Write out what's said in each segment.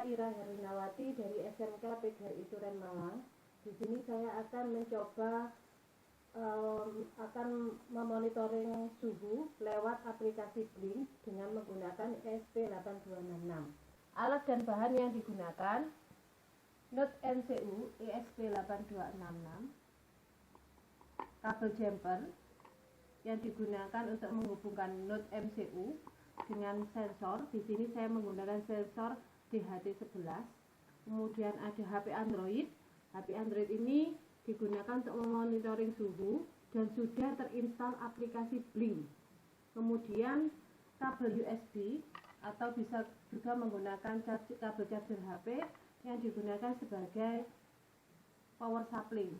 Ira Herlinawati dari SMK PGRI Turen Malang. Di sini saya akan mencoba akan memonitoring suhu lewat aplikasi Blink dengan menggunakan ESP8266. Alat dan bahan yang digunakan Node MCU ESP8266, kabel jumper yang digunakan untuk menghubungkan Node MCU dengan sensor. Di sini saya menggunakan sensor DHT11. Kemudian ada HP Android. HP Android ini digunakan untuk memonitoring suhu dan sudah terinstal aplikasi Blink. Kemudian kabel USB atau bisa juga menggunakan kabel charger HP yang digunakan sebagai power supply.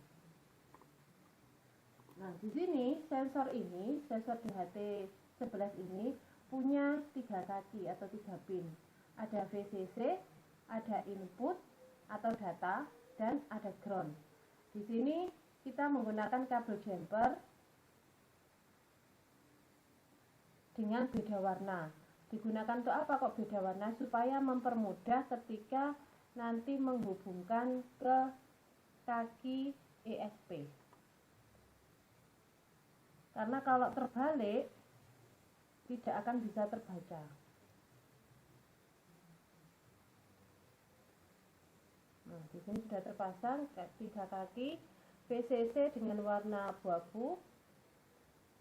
Nah, di sini sensor DHT11 ini punya 3 kaki atau 3 pin. Ada VCC, ada input atau data, dan ada ground. Di sini kita menggunakan kabel jumper dengan beda warna. Digunakan untuk apa kok beda warna? Supaya mempermudah ketika nanti menghubungkan ke kaki ESP. Karena kalau terbalik tidak akan bisa terbaca. Nah, di sini sudah terpasang 3 kaki VCC dengan warna abu-abu.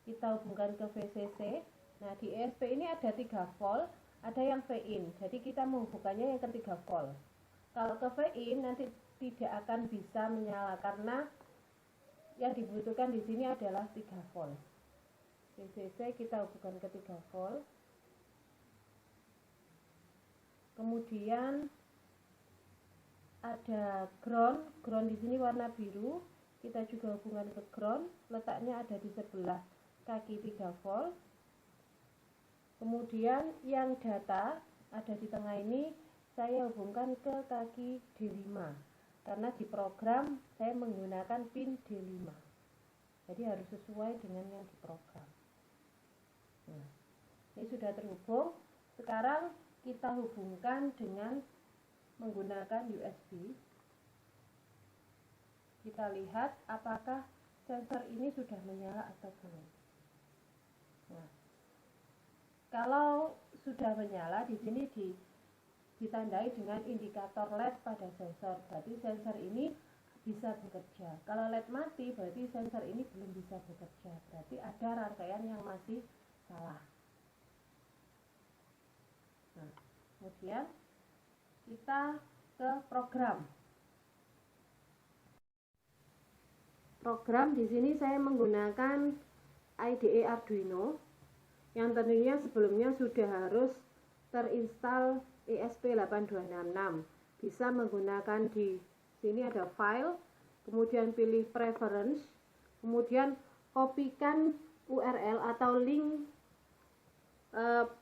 Kita hubungkan ke VCC. Nah, di ESP ini ada 3 volt, ada yang V-in. Jadi kita menghubungkannya yang ke 3 volt. Kalau ke V-in nanti tidak akan bisa menyala karena yang dibutuhkan di sini adalah 3 volt. VCC kita hubungkan ke 3 volt. Kemudian ada ground di sini warna biru, kita juga hubungan ke ground, letaknya ada di sebelah kaki 3 volt. Kemudian yang data ada di tengah ini saya hubungkan ke kaki D5 karena di program saya menggunakan pin D5, jadi harus sesuai dengan yang diprogram. Nah, ini sudah terhubung. Sekarang kita hubungkan dengan menggunakan USB. Kita lihat apakah sensor ini sudah menyala atau belum. Nah, kalau sudah menyala, di sini ditandai dengan indikator LED pada sensor. Berarti sensor ini bisa bekerja. Kalau LED mati, berarti sensor ini belum bisa bekerja. Berarti ada rangkaian yang masih salah. Nah, kemudian kita ke program. Program di sini saya menggunakan IDE Arduino yang tentunya sebelumnya sudah harus terinstall ESP8266. Bisa menggunakan di sini ada file, kemudian pilih preference, kemudian kopikan URL atau link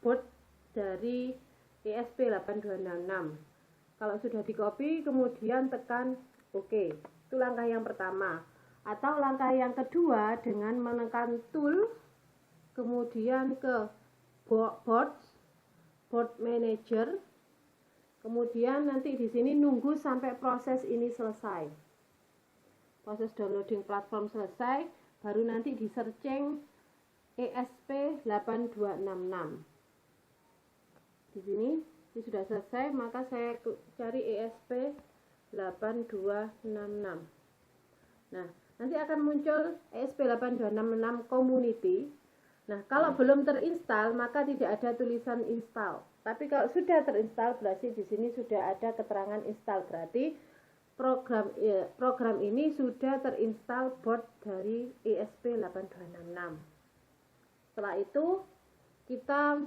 board dari ESP8266. Kalau sudah di-copy, kemudian tekan OK. Itu langkah yang pertama. Atau langkah yang kedua dengan menekan tool, kemudian ke board manager. Kemudian nanti di sini nunggu sampai proses ini selesai. Proses downloading platform selesai, baru nanti di searching ESP8266. Di sini ini sudah selesai, maka saya cari ESP8266. Nah, nanti akan muncul ESP8266 community. Nah, kalau belum terinstall maka tidak ada tulisan install. Tapi kalau sudah terinstall berarti di sini sudah ada keterangan install. Berarti program ini sudah terinstall board dari ESP8266. Setelah itu kita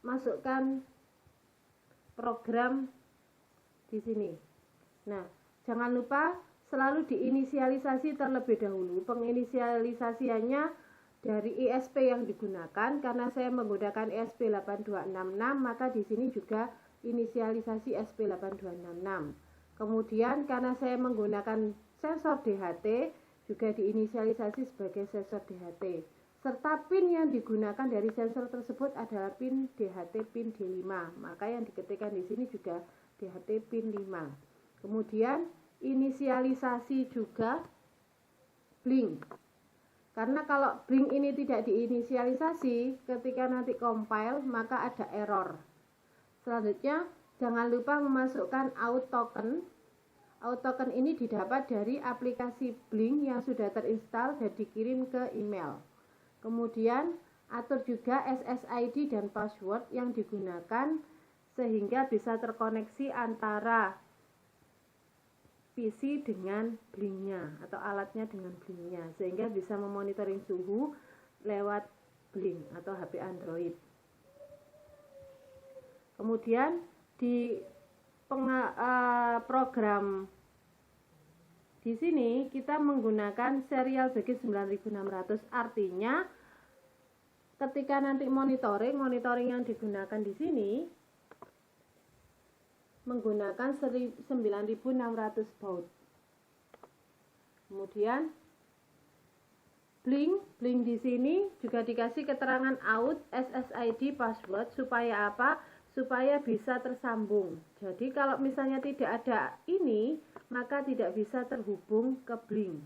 masukkan program di sini. Nah, jangan lupa selalu diinisialisasi terlebih dahulu. Penginisialisasiannya dari ESP yang digunakan, karena saya menggunakan ESP8266, maka di sini juga inisialisasi ESP8266. Kemudian karena saya menggunakan sensor DHT, juga diinisialisasi sebagai sensor DHT. serta pin yang digunakan dari sensor tersebut adalah pin DHT pin D5. Maka yang diketikkan di sini juga DHT pin 5. Kemudian inisialisasi juga blink. Karena kalau blink ini tidak diinisialisasi, ketika nanti compile maka ada error. Selanjutnya, jangan lupa memasukkan out token. Out token ini didapat dari aplikasi Blink yang sudah terinstall dan dikirim ke email. Kemudian, atur juga SSID dan password yang digunakan sehingga bisa terkoneksi antara PC dengan Blink-nya atau alatnya dengan Blink-nya, sehingga bisa memonitoring suhu lewat Blink atau HP Android. Kemudian di program di sini kita menggunakan serial BG 9600, artinya ketika nanti monitoring yang digunakan di sini menggunakan 9600 baud. Kemudian blink di sini juga dikasih keterangan out, SSID, password supaya apa? Supaya bisa tersambung. Jadi kalau misalnya tidak ada ini, maka tidak bisa terhubung ke Blink.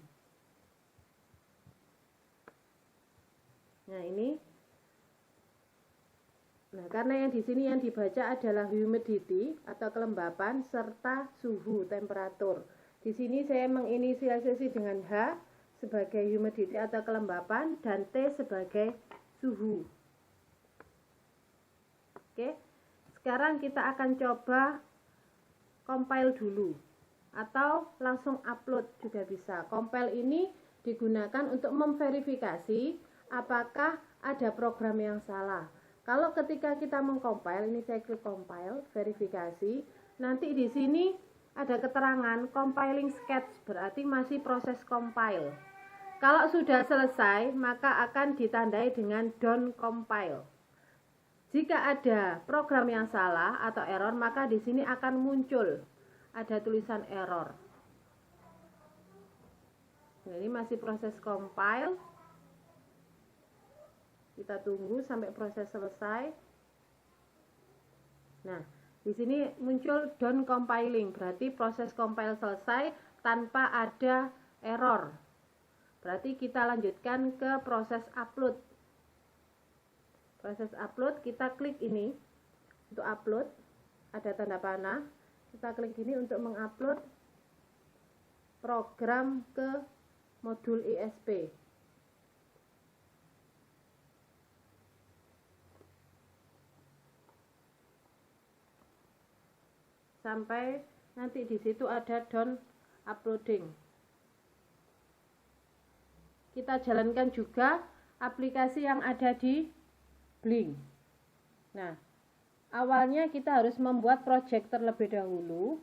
Nah, ini. Nah, karena yang di sini yang dibaca adalah humidity atau kelembapan serta suhu temperatur. Di sini saya menginisialisasi dengan H sebagai humidity atau kelembapan dan T sebagai suhu. Oke. Sekarang kita akan coba compile dulu atau langsung upload juga bisa. Compile ini digunakan untuk memverifikasi apakah ada program yang salah. Kalau ketika kita mengcompile, ini saya klik compile, verifikasi, nanti di sini ada keterangan compiling sketch, berarti masih proses compile. Kalau sudah selesai, maka akan ditandai dengan done compile. Jika ada program yang salah atau error, maka di sini akan muncul ada tulisan error. Nah, ini masih proses compile. Kita tunggu sampai proses selesai. Nah, di sini muncul done compiling, berarti proses compile selesai tanpa ada error. Berarti kita lanjutkan ke proses upload. Proses upload, kita klik ini untuk upload, ada tanda panah, kita klik ini untuk mengupload program ke modul ISP. Sampai nanti di situ ada done uploading. Kita jalankan juga aplikasi yang ada di Blink. Nah, awalnya kita harus membuat project terlebih dahulu,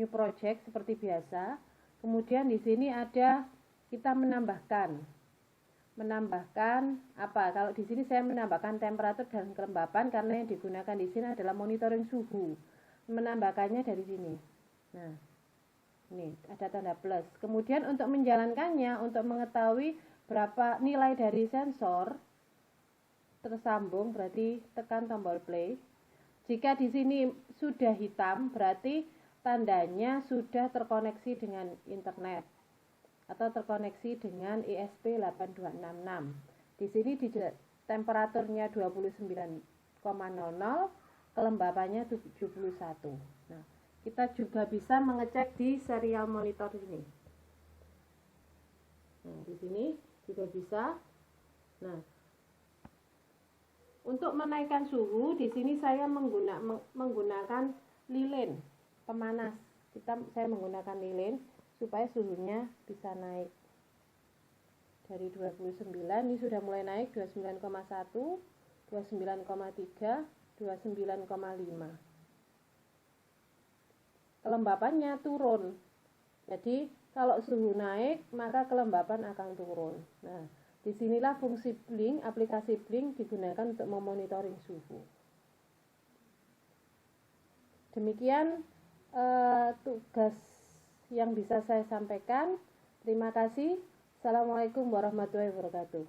new project seperti biasa. Kemudian di sini ada kita menambahkan apa? Kalau di sini saya menambahkan temperatur dan kelembapan karena yang digunakan di sini adalah monitoring suhu. Menambahkannya dari sini. Nah, ini ada tanda plus. Kemudian untuk menjalankannya, untuk mengetahui berapa nilai dari sensor tersambung, berarti tekan tombol play. Jika di sini sudah hitam, berarti tandanya sudah terkoneksi dengan internet atau terkoneksi dengan ISP8266. Di sini temperaturnya 29,00, kelembapannya 71. Nah, kita juga bisa mengecek di serial monitor ini. Nah, di sini juga bisa. Nah, untuk menaikkan suhu, di sini saya menggunakan lilin pemanas. Saya menggunakan lilin supaya suhunya bisa naik. Dari 29, ini sudah mulai naik 29,1, 29,3, 29,5. Kelembapannya turun. Jadi, kalau suhu naik, maka kelembapan akan turun. Nah, disinilah fungsi Blink, aplikasi Blink digunakan untuk memonitoring suhu. Demikian tugas yang bisa saya sampaikan. Terima kasih. Assalamualaikum warahmatullahi wabarakatuh.